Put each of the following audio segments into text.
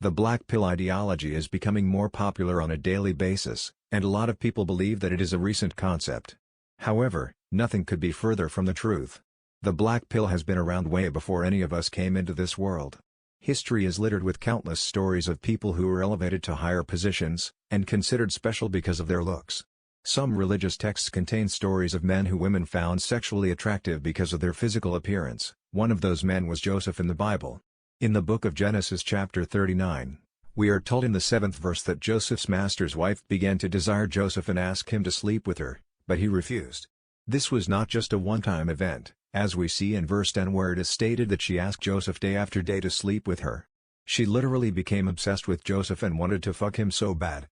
The black pill ideology is becoming more popular on a daily basis, and a lot of people believe that it is a recent concept. However, nothing could be further from the truth. The black pill has been around way before any of us came into this world. History is littered with countless stories of people who were elevated to higher positions, and considered special because of their looks. Some religious texts contain stories of men who women found sexually attractive because of their physical appearance. One of those men was Joseph in the Bible. In the book of Genesis chapter 39, we are told in the 7th verse that Joseph's master's wife began to desire Joseph and ask him to sleep with her, but he refused. This was not just a one-time event, as we see in verse 10 where it is stated that she asked Joseph day after day to sleep with her. She literally became obsessed with Joseph and wanted to fuck him so bad.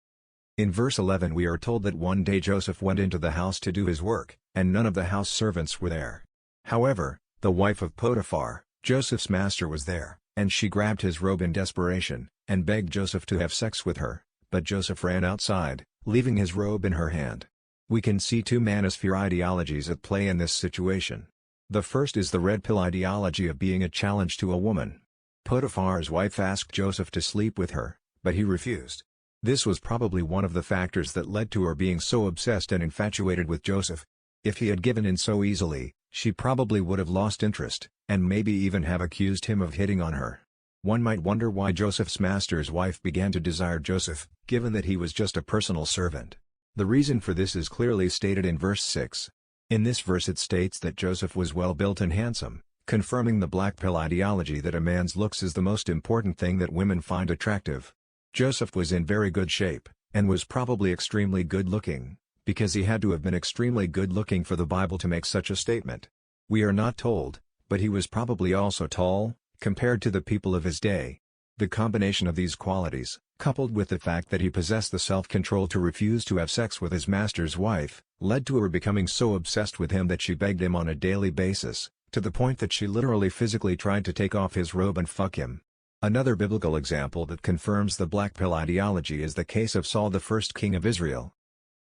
In verse 11 we are told that one day Joseph went into the house to do his work, and none of the house servants were there. However, the wife of Potiphar, Joseph's master, was there, and she grabbed his robe in desperation, and begged Joseph to have sex with her, but Joseph ran outside, leaving his robe in her hand. We can see two manosphere ideologies at play in this situation. The first is the red pill ideology of being a challenge to a woman. Potiphar's wife asked Joseph to sleep with her, but he refused. This was probably one of the factors that led to her being so obsessed and infatuated with Joseph. If he had given in so easily, she probably would have lost interest, and maybe even have accused him of hitting on her. One might wonder why Joseph's master's wife began to desire Joseph, given that he was just a personal servant. The reason for this is clearly stated in verse 6. In this verse it states that Joseph was well-built and handsome, confirming the black pill ideology that a man's looks is the most important thing that women find attractive. Joseph was in very good shape, and was probably extremely good-looking, because he had to have been extremely good-looking for the Bible to make such a statement. We are not told, but he was probably also tall, compared to the people of his day. The combination of these qualities, coupled with the fact that he possessed the self-control to refuse to have sex with his master's wife, led to her becoming so obsessed with him that she begged him on a daily basis, to the point that she literally physically tried to take off his robe and fuck him. Another biblical example that confirms the black pill ideology is the case of Saul, the first king of Israel.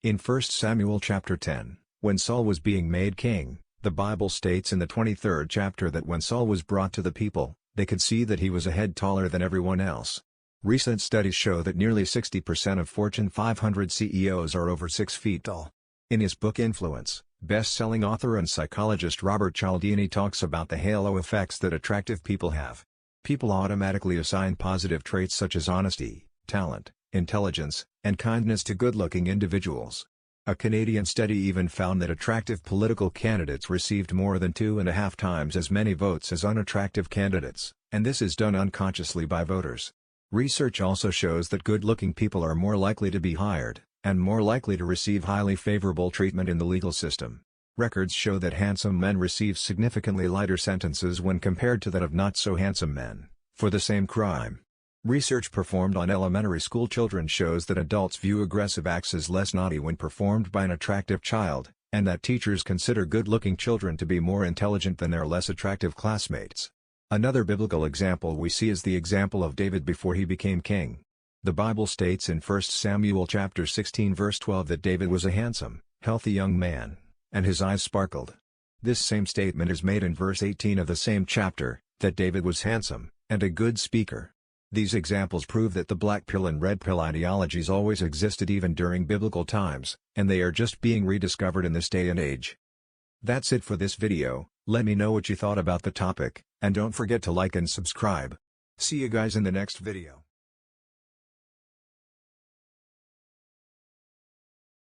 In 1 Samuel chapter 10, when Saul was being made king, the Bible states in the 23rd chapter that when Saul was brought to the people, they could see that he was a head taller than everyone else. Recent studies show that nearly 60% of Fortune 500 CEOs are over 6 feet tall. In his book Influence, best-selling author and psychologist Robert Cialdini talks about the halo effects that attractive people have. People automatically assign positive traits such as honesty, talent, intelligence, and kindness to good-looking individuals. A Canadian study even found that attractive political candidates received more than 2.5 times as many votes as unattractive candidates, and this is done unconsciously by voters. Research also shows that good-looking people are more likely to be hired, and more likely to receive highly favorable treatment in the legal system. Records show that handsome men receive significantly lighter sentences when compared to that of not-so-handsome men, for the same crime. Research performed on elementary school children shows that adults view aggressive acts as less naughty when performed by an attractive child, and that teachers consider good-looking children to be more intelligent than their less attractive classmates. Another biblical example we see is the example of David before he became king. The Bible states in 1 Samuel chapter 16 verse 12 that David was a handsome, healthy young man, and his eyes sparkled. This same statement is made in verse 18 of the same chapter, that David was handsome, and a good speaker. These examples prove that the black pill and red pill ideologies always existed even during biblical times, and they are just being rediscovered in this day and age. That's it for this video. Let me know what you thought about the topic, and don't forget to like and subscribe. See you guys in the next video.